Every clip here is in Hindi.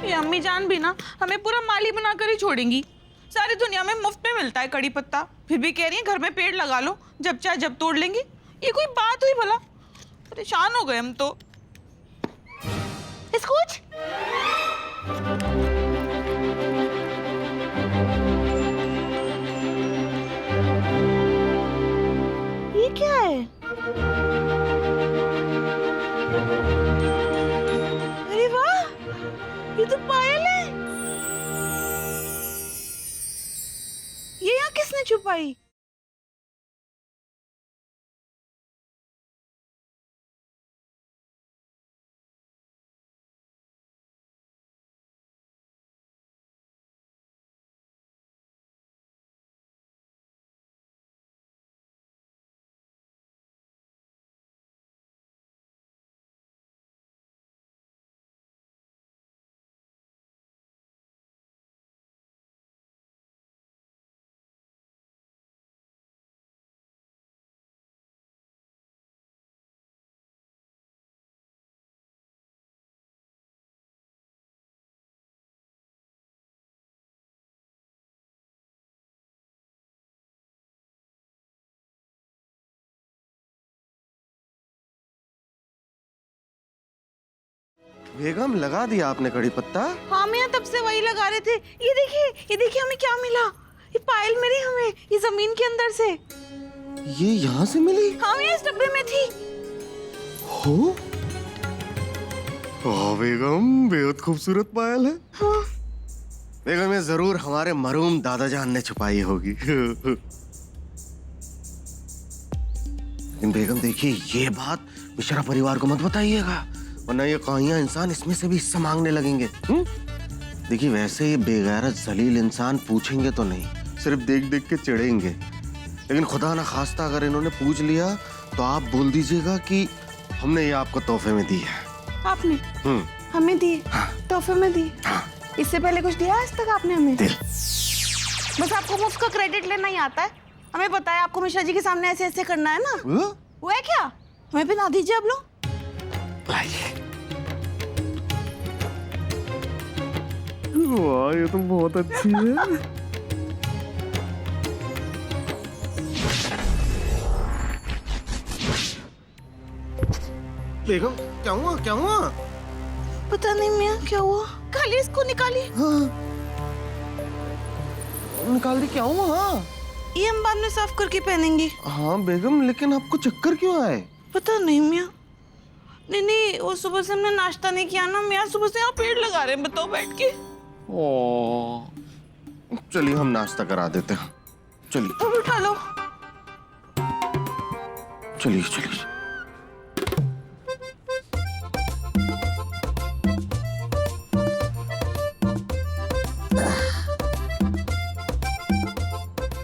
ये अम्मी जान भी ना हमें पूरा माली बनाकर ही छोड़ेंगी। सारी दुनिया में मुफ्त में मिलता है कड़ी पत्ता, फिर भी कह रही है घर में पेड़ लगा लो, जब चाहे जब तोड़ लेंगी। ये कोई बात हुई भला? परेशान हो गए हम तो। कुछ ये क्या है? अरे वाह, ये तो पायल है। ये यहाँ किसने छुपाई? बेगम लगा दिया आपने कड़ी पत्ता? हाँ मियाँ, तब से वही लगा रहे थे। ये देखिए हमें क्या मिला। ये पायल मिली हमें, ये जमीन के अंदर से। ये यहाँ से मिली? हाँ मियाँ, इस डब्बे में थी। हो? ओह बेगम, बेहद खूबसूरत पायल है। हाँ। बेगम ये जरूर हमारे मरूम दादाजान ने छुपाई होगी। लेकिन बेगम देखिए, ये बात मिश्रा परिवार को मत बताइएगा, वरना ये काहिया इंसान इसमें से भी हिस्सा मांगने लगेंगे। देखिए वैसे ये बेगैरत जलील इंसान पूछेंगे तो नहीं, सिर्फ देख देख के चिढ़ेंगे। लेकिन खुदा ना खास्ता अगर इन्होंने पूछ लिया तो आप बोल दीजिएगा कि हमने ये आपको तोहफे में दी है। आपने हमें दी? हाँ। तोहफे में दी? हाँ। इससे पहले कुछ दिया आज तक आपने हमें? बस आपको मुफ्त का क्रेडिट लेना ही आता है। हमें पता है आपको मिश्रा जी के सामने ऐसे ऐसे करना है ना। वो है क्या? हमें पहना दीजिए अब लोग। वाह ये तो बहुत अच्छी है। बेगम क्या हुआ, क्या हुआ? पता नहीं मियाँ क्या हुआ। खाली इसको निकाली। हाँ। निकाल दी, क्या हुआ? हाँ। ये हम बाद में साफ करके पहनेंगे। हाँ बेगम, लेकिन आपको चक्कर क्यों आए? पता नहीं मियाँ। नहीं, वो सुबह से हमने नाश्ता नहीं किया ना मियाँ, सुबह से यहाँ पेड़ लगा रहे हैं, बताओ बैठ के। चलिए हम नाश्ता करा देते हैं, चलिए। अब उठा लो। चलिए चलिए।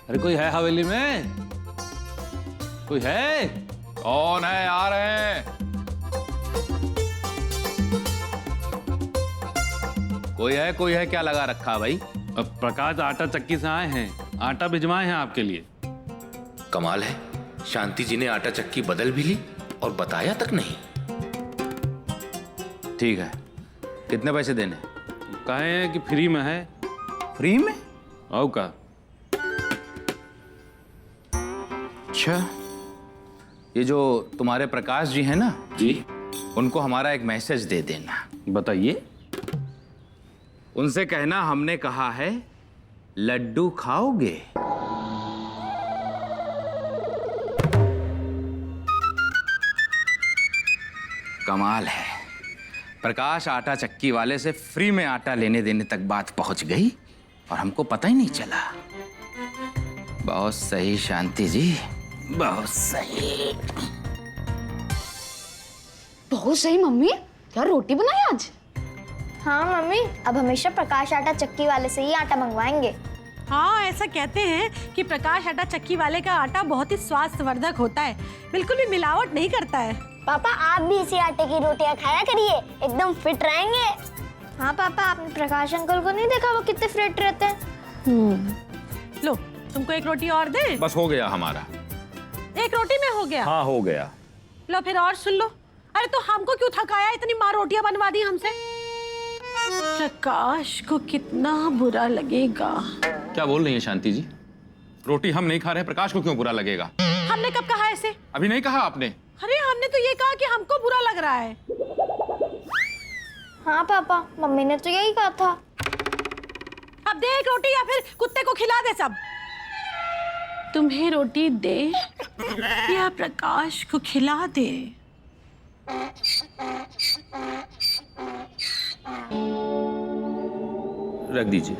अरे कोई है हवेली में? कोई है? कौन है? आ रहे हैं। कोई है क्या लगा रखा भाई? अब प्रकाश आटा चक्की से आए हैं, आटा भिजवाए हैं आपके लिए। कमाल है, शांति जी ने आटा चक्की बदल भी ली और बताया तक नहीं। ठीक है, कितने पैसे देने? कहे हैं कि फ्री में है। फ्री में? आओ का? अच्छा, ये जो तुम्हारे प्रकाश जी हैं ना जी, उनको हमारा एक मैसेज दे देना। बताइए। उनसे कहना हमने कहा है लड्डू खाओगे? कमाल है, प्रकाश आटा चक्की वाले से फ्री में आटा लेने देने तक बात पहुंच गई और हमको पता ही नहीं चला। बहुत सही शांति जी, बहुत सही। बहुत सही मम्मी, यार रोटी बनाई आज। हाँ मम्मी, अब हमेशा प्रकाश आटा चक्की वाले से ही आटा मंगवाएंगे। हाँ, ऐसा कहते हैं कि प्रकाश आटा चक्की वाले का आटा बहुत ही स्वास्थ्यवर्धक होता है, बिल्कुल भी मिलावट नहीं करता है। पापा आप भी इसी आटे की रोटियां खाया करिए, एकदम फिट रहेंगे। हाँ पापा, आपने प्रकाश अंकल को नहीं देखा, वो कितने फिट रहते हैं। लो, तुमको एक रोटी और दे? बस हो गया हमारा। एक रोटी में हो गया? हाँ हो गया। लो फिर और सुन लो। अरे तो हमको क्यों थकाया, इतनी माँ रोटियां बनवा दी हमसे। प्रकाश को कितना बुरा लगेगा। क्या बोल रही हैं शांति जी? रोटी हम नहीं खा रहे, प्रकाश को क्यों बुरा लगेगा? हमने कब कहा ऐसे? अभी नहीं कहा आपने। अरे हमने तो ये कहा कि हमको बुरा लग रहा है। हाँ पापा, मम्मी ने तो यही कहा था। अब दे एक रोटी या फिर कुत्ते को खिला दे सब। तुम्हें रोटी दे या प्रकाश को खिला दे? रख दीजिए।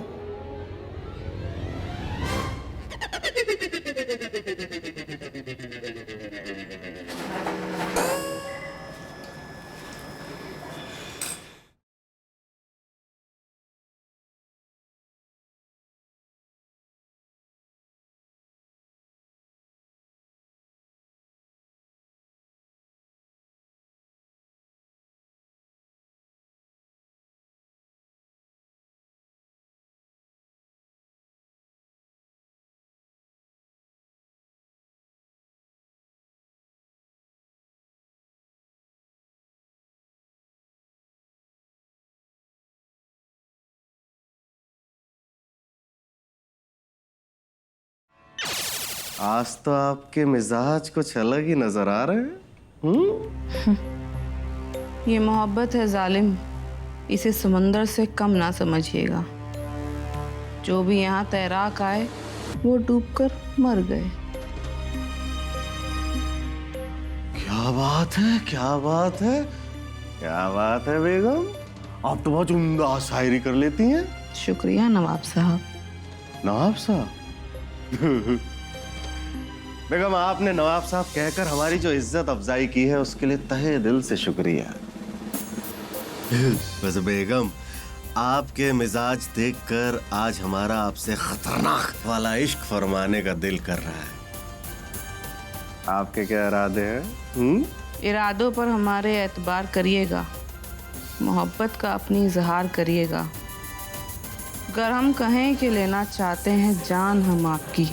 आज तो आपके मिजाज कुछ अलग ही नजर आ रहे हैं। ये मोहब्बत है जालिम, इसे समंदर से कम ना समझिएगा। जो भी यहाँ तैराक आए वो डूबकर मर गए। क्या बात है, क्या बात है, क्या बात है बेगम, आप तो बहुत उम्दा शायरी कर लेती हैं। शुक्रिया नवाब साहब। नवाब साहब? बेगम, आपने नवाब साहब कहकर हमारी जो इज्जत अफजाई की है उसके लिए तहे दिल से शुक्रिया। वैसे बेगम, आपके मिजाज देखकर आज हमारा आपसे खतरनाक वाला इश्क फरमाने का दिल कर रहा है। आपके क्या इरादे हैं? इरादों पर हमारे एतबार करिएगा, मोहब्बत का अपनी इजहार करिएगा। अगर हम कहें कि लेना चाहते हैं जान हम आपकी,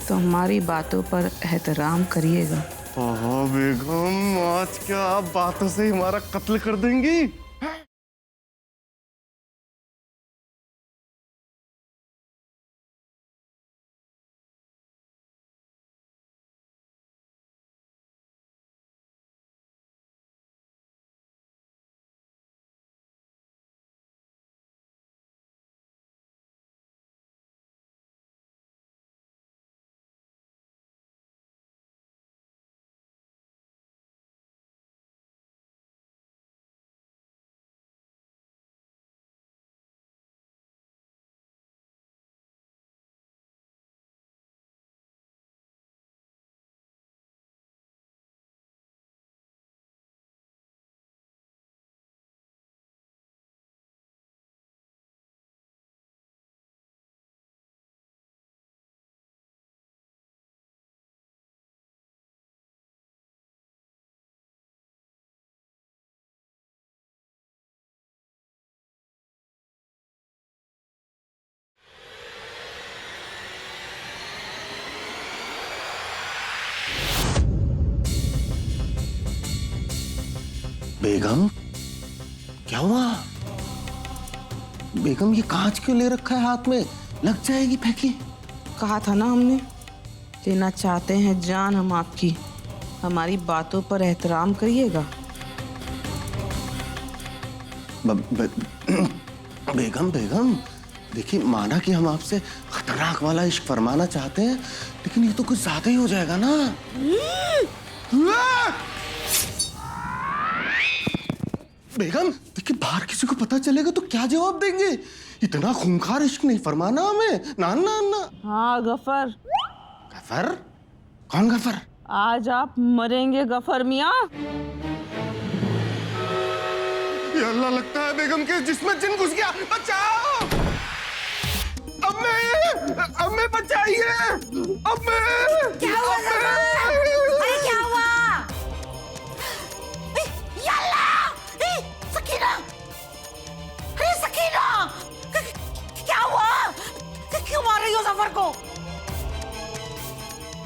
तो हमारी बातों पर एहतराम करिएगा। ओह बेगम, आज क्या आप बातों से हमारा कत्ल कर देंगी? बेगम, क्या हुआ? बेगम, ये कांच क्यों ले रखा है हाथ में? लग जाएगी, फेंकी। कहा था ना हमने, लेना चाहते हैं जान हम आपकी, हमारी बातों पर एहतराम करिएगा। बेगम, बेगम, देखिए, माना कि हम आपसे खतरनाक वाला इश्क फरमाना चाहते हैं, लेकिन ये तो कुछ ज्यादा ही हो जाएगा ना। बेगम, देखिए, बाहर किसी को पता चलेगा तो क्या जवाब देंगे? इतना खूंखार इश्क नहीं फरमाना हमें। ना ना ना। हाँ गफर। गफर? कौन गफर? आज आप मरेंगे गफर मियाँ। ये अल्लाह, लगता है बेगम के जिसमें जिन घुस गया। बचाओ! अम्मे बचाइए! अम्मे! क्या हुआ? अरे क्या हुआ? सकीना! अरे सकीना! क्या हुआ? क्यों मार रही हो जफर को?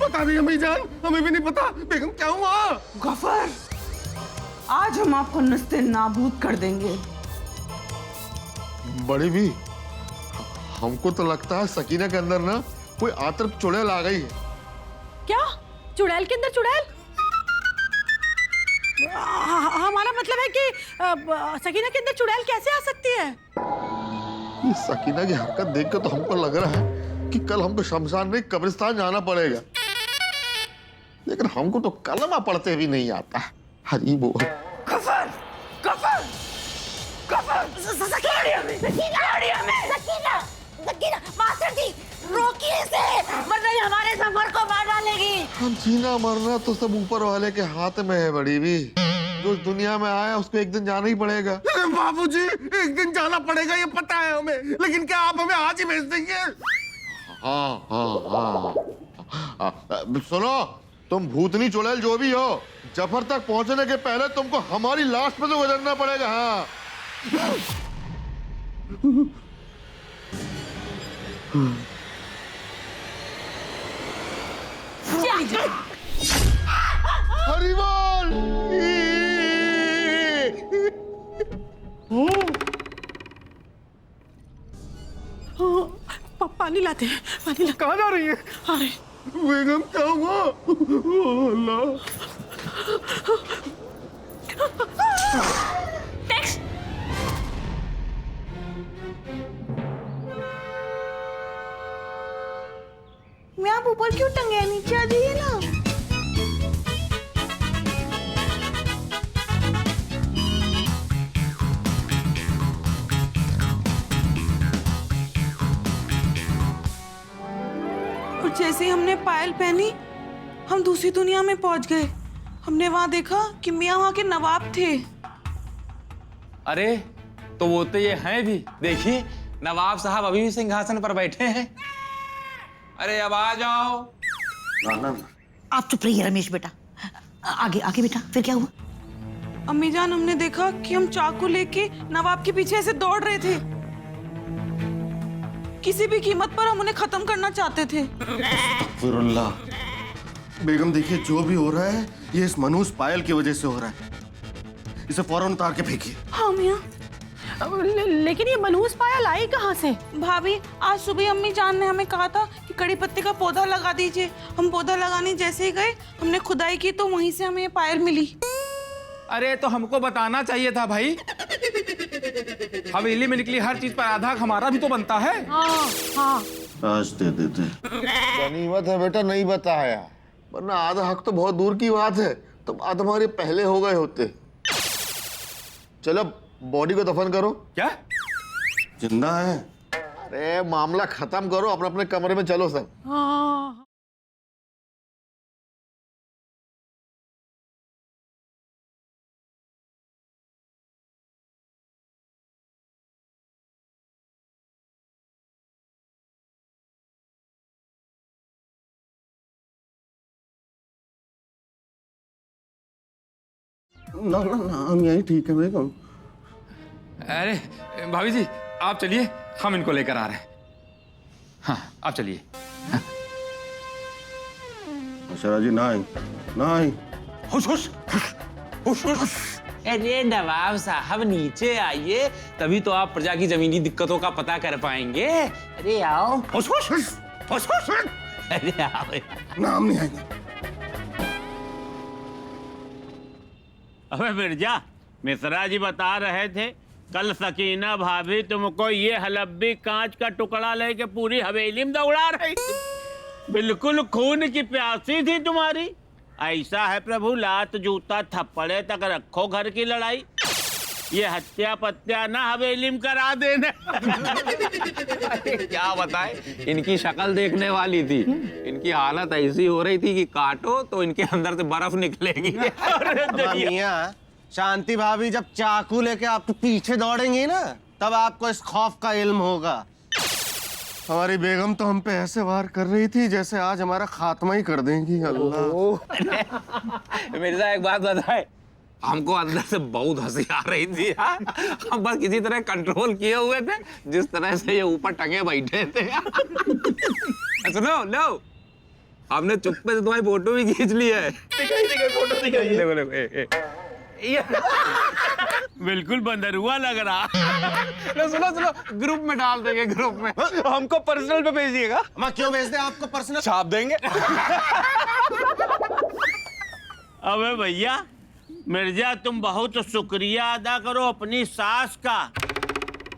पता नहीं अम्मी जान, हमें भी नहीं पता। बेगम, क्या हुआ? गफर, आज हम आपको नस्ते नाबूद कर देंगे। बड़ी भी, हमको तो लगता है सकीना के अंदर ना कोई आतंक चुड़ैल आ गई है। क्या? चुड़ैल के अंदर चुड़ैल? हमारा मतलब है कि सकीना के अंदर चुड़ैल कैसे आ सकती है? ये सकीना की हरकत देख के तो हमको लग रहा है कि कल हमको शमशान में कब्रिस्तान जाना पड़ेगा, लेकिन हमको तो कलमा पढ़ते भी नहीं आता। हरी बोल। कफर कफर कफर सकीना मास्टर जी रोकिए इसे, वरना ये हमारे सफर को मार डालेगी। हम जीना मरना तो सब ऊपर वाले के हाथ में है बड़ी भी। जो इस दुनिया में आया उसको एक दिन जाना ही पड़ेगा। बाबूजी एक दिन जाना पड़ेगा ये पता है हमें, लेकिन क्या आप हमें आज ही भेज देंगे? हाँ हाँ हाँ। सुनो, तुम भूतनी चुड़ैल जो भी हो, जफर तक पहुंचने के पहले तुमको हमारी लाश पे तो गुजरना पड़ेगा। हाँ हरी बोल। पानी लाते हैं, पानी ला। कहाँ जा रही है? अरे बेगम क्या हुआ? ओ अल्लाह। मैं आप ऊपर क्यों टंगे हैं? नीचे आ जाइए ना। और जैसे ही हमने पायल पहनी, हम दूसरी दुनिया में पहुंच गए। हमने वहां देखा कि मियाँ वहां के नवाब थे। अरे तो वो तो ये हैं भी, देखिए नवाब साहब अभी भी सिंहासन पर बैठे हैं। अरे अब आ जाओ। आप चुप रहिए रमेश बेटा। आगे आगे बेटा, फिर क्या हुआ? अम्मी जान, हमने देखा कि हम चाकू लेके नवाब के पीछे ऐसे दौड़ रहे थे। किसी भी कीमत पर हम उन्हें खत्म करना चाहते थे। अस्तगफिरुल्लाह। बेगम देखिए, जो भी हो रहा है ये इस मनहूस पायल की वजह से हो रहा है। इसे फौरन उतार के फेंकिए। हाँ मियाँ। लेकिन ये मनहूस पायल आई कहाँ से? भाभी, आज सुबह अम्मी जान ने हमें कहा था कि कड़ी पत्ते का पौधा लगा दीजिए। हम पौधा लगाने जैसे ही गए, हमने खुदाई की तो वहीं से हमें ये पायल मिली। अरे तो हमको बताना चाहिए था भाई। हवेली में निकली हर चीज पर आधा हक हमारा भी तो बनता है। हाँ हाँ। आज दे देते। गनीमत है बेटा नहीं बताया, वरना आधा हक तो बहुत दूर की बात है, तुम आज हमारे पहले हो गए होते। चलो बॉडी को दफन करो। क्या? जिंदा है? अरे मामला खत्म करो, अपने अपने कमरे में चलो सब। हाँ। ना ना ना, हम यही ठीक है बेगम। अरे भाभी जी आप चलिए, हम इनको लेकर आ रहे हैं। हाँ आप चलिए। अशरा जी ना आई, ना आई। हुश हुश हुश हुश। अरे नवाब साहब नीचे आइए, तभी तो आप प्रजा की जमीनी दिक्कतों का पता कर पाएंगे। अरे आओ। हुश हुश हुश हुश। अरे आओ। नाम नहीं आएंगे। अबे मिर्जा, मिश्रा जी बता रहे थे कल सकीना भाभी तुमको ये हलब्बी कांच का टुकड़ा लेके पूरी हवेली में दौड़ा रही थी। बिल्कुल खून की प्यासी थी तुम्हारी। ऐसा है प्रभु, लात जूता थप्पड़े तक रखो घर की लड़ाई। ये हत्या पत्या ना हवेली में करा देना। क्या बताए, इनकी शक्ल देखने वाली थी। इनकी हालत ऐसी हो रही थी कि काटो तो इनके अंदर से बर्फ निकलेगी। मियां, शांति भाभी जब चाकू लेके आपके पीछे दौड़ेंगी ना, तब आपको इस खौफ का इल्म होगा। हमारी बेगम तो हम पे ऐसे वार कर रही थी जैसे आज हमारा खात्मा ही कर देंगी। अल्लाह। मिर्जा एक बात बताए, हमको अंदर से बहुत हंसी आ रही थी। हम बस किसी तरह कंट्रोल किए हुए थे, जिस तरह से ये ऊपर टंगे बैठे थे। सुनो लो, हमने चुप्पे से तुम्हारी फोटो भी खींच ली है। फोटो दिखाइए। देखो देखो। बिल्कुल बंदरुआ लग रहा। सुनो सुनो, ग्रुप में डाल देंगे, ग्रुप में। हमको पर्सनल पे भेजिएगा। मैं क्यों भेज दे आपको पर्सनल? छाप देंगे। अबे भैया मिर्जा, तुम बहुत शुक्रिया अदा करो अपनी सास का,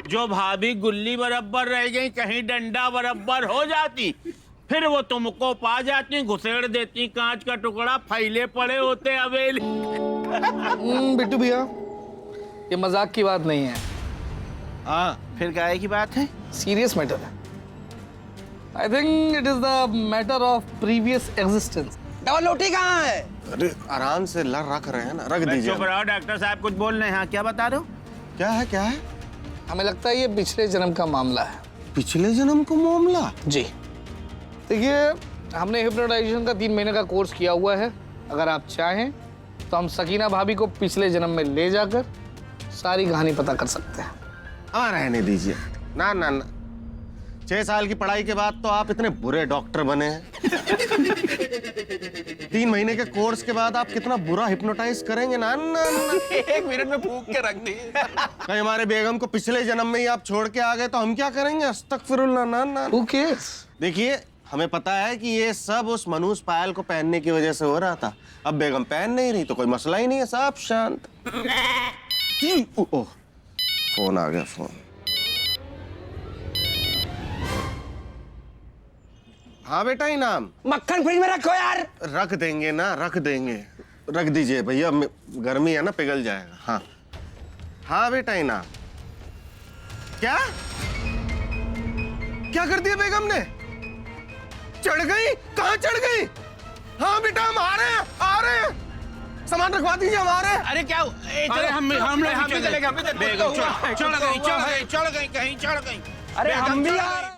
जो भाभी गुल्ली बराबर रह गई, कहीं डंडा बराबर हो जाती, फिर वो तुमको पा जाती, घुसेड़ देती कांच का टुकड़ा, फैले पड़े होते हवेली। बिट्टू भैया, ये मजाक की बात नहीं है। हाँ, फिर काहे की बात है? सीरियस मैटर है। I think it is the matter of previous existence. Double रोटी कहाँ है? अरे आराम से रख रहे हैं ना, रख दीजिए। चुप रहो, डॉक्टर साहब कुछ बोल रहे हैं। हाँ, क्या बता रहे हो? क्या है, क्या है? हमें लगता है ये पिछले जन्म का मामला है। पिछले जन्म का मामला? जी, देखिए हमने हिप्नोटाइजेशन का 3 महीने का कोर्स किया हुआ है। अगर आप चाहें तो हम सकीना भाभी को पिछले जन्म में ले जाकर सारी कहानी पता कर सकते हैं। हाँ, रहने दीजिए। ना ना ना, 6 साल की पढ़ाई के बाद तो आप इतने बुरे डॉक्टर बने हैं। 3 महीने के कोर्स के बाद आप कितना बुरा हिप्नोटाइज करेंगे? ना ना ना। 1 मिनट में फूंक के रख दी। कहीं हमारे बेगम को पिछले जन्म में ही आप छोड़ के आ गए तो हम क्या करेंगे? अस्तगफिरुल्लाह। ना ना। Who cares? देखिए, हमें पता है कि ये सब उस मनूस पायल को पहनने की वजह से हो रहा था। अब बेगम पहन नहीं रही तो कोई मसला ही नहीं है, सब शांत। ओह, फोन आ गया, फोन। हाँ बेटा, इनाम। मक्खन फ्रिज में रखो यार। रख देंगे ना, रख देंगे। रख दीजिए भैया, गर्मी है ना, पिघल जाएगा। हाँ हाँ बेटा, इनाम। क्या क्या कर दिया बेगम ने? चढ़ गई? कहाँ चढ़ गई? हाँ बेटा, हम आ रहे हैं, आ रहे हैं। सामान रखवा दीजिए, हम आ रहे हैं। अरे क्या? अरे हम लोग भी चलेंगे। चढ़ गई कहीं, चढ़ गई। अरे हम भी आ रहे हैं।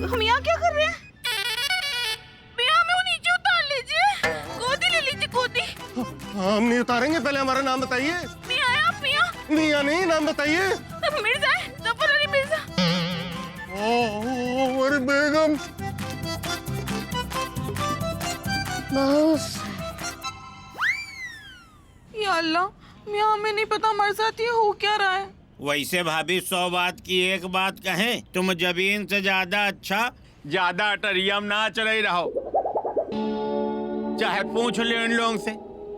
हम यहाँ क्या कर रहे हैं? मियाँ, हमें वो नीचे उतार लीजिए। गोदी ले लीजिए, गोदी। हम नहीं उतारेंगे, पहले हमारा नाम बताइए। मियाँ है आप? मियाँ? मियाँ नहीं, नाम बताइए। मिर्जा है, जफर अली मिर्जा। ओह, अरे बेगम। बस या अल्लाह, मियाँ हमें नहीं पता हमारे साथ ये हो क्या रहा है। वैसे भाभी 100 बात की एक बात कहें, तुम जबीन से ज्यादा अच्छा ज्यादा अटरियम ना चले रहो, चाहे पूछ ले इन लोगों से।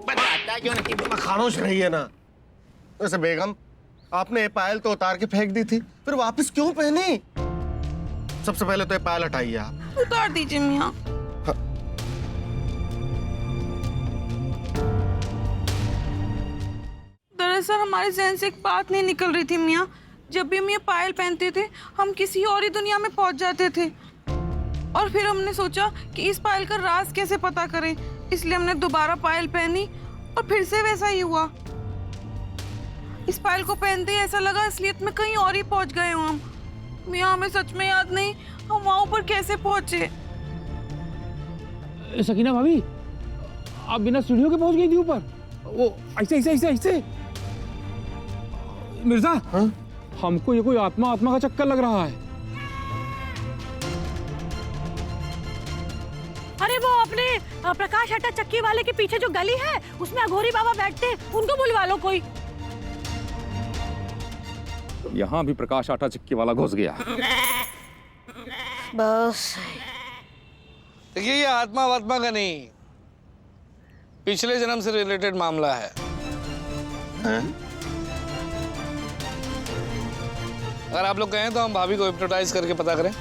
बताता क्यों नहीं? खामोश रहिए ना। वैसे बेगम, आपने ये पायल तो उतार के फेंक दी थी, फिर वापस क्यों पहनी? सबसे पहले तो ये पायल हटाइए आप। उतार दीजिए मियाँ। दरअसल हमारे जहन से एक बात नहीं निकल रही थी मियाँ। जब भी हम ये पायल पहनते थे, हम किसी और ही दुनिया में पहुंच जाते थे। और फिर हमने सोचा कि इस पायल का राज कैसे पता करें, इसलिए हमने दोबारा पायल पहनी और फिर से वैसा ही हुआ। इस पायल को पहनते ही ऐसा लगा असलियत में कहीं और ही पहुंच गए हो हम। मियाँ, हमें सच में याद नहीं हम वहां ऊपर कैसे पहुंचे। सकीना भाभी, आप बिना सीढ़ियों के पहुंच गई थी ऊपर? वो ऐसे ऐसे ऐसे ऐसे। मिर्जा, हमको ये कोई आत्मा का चक्कर लग रहा है। अरे वो अपने प्रकाश आटा चक्की वाले के पीछे जो गली है उसमें अघोरी बाबा बैठते हैं, उनको बुलवा लो कोई। यहाँ भी प्रकाश आटा चक्की वाला घुस गया। बस देखिए ये आत्मा वात्मा का नहीं, पिछले जन्म से रिलेटेड मामला है। अगर आप लोग कहें तो हम भाभी को हिप्नोटाइज करके पता करें।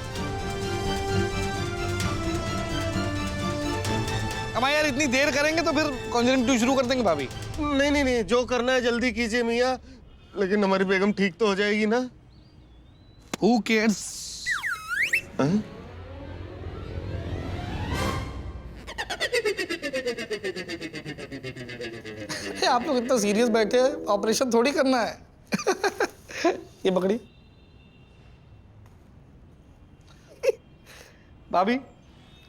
हम यार इतनी देर करेंगे तो फिर कॉन्जरिंग 2 शुरू कर देंगे भाभी। नहीं नहीं नहीं, जो करना है जल्दी कीजिए मियाँ, लेकिन हमारी बेगम ठीक तो हो जाएगी ना? Who cares? आप लोग इतना सीरियस बैठे हैं, ऑपरेशन थोड़ी करना है। ये पकड़ी भाभी,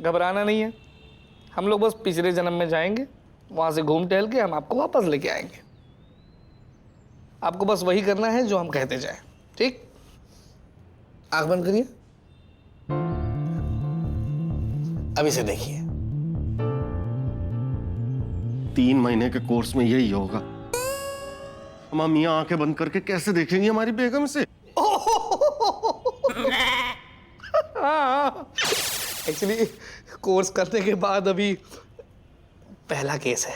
घबराना नहीं है, हम लोग बस पिछले जन्म में जाएंगे, वहां से घूम टहल के हम आपको वापस लेके आएंगे। आपको बस वही करना है जो हम कहते जाएं, ठीक? आंख बंद करिए, अभी से देखिए। 3 महीने के कोर्स में यही होगा। हम मियाँ आंखें बंद करके कैसे देखेंगे हमारी बेगम से? एक्चुअली कोर्स करने के बाद अभी पहला केस है।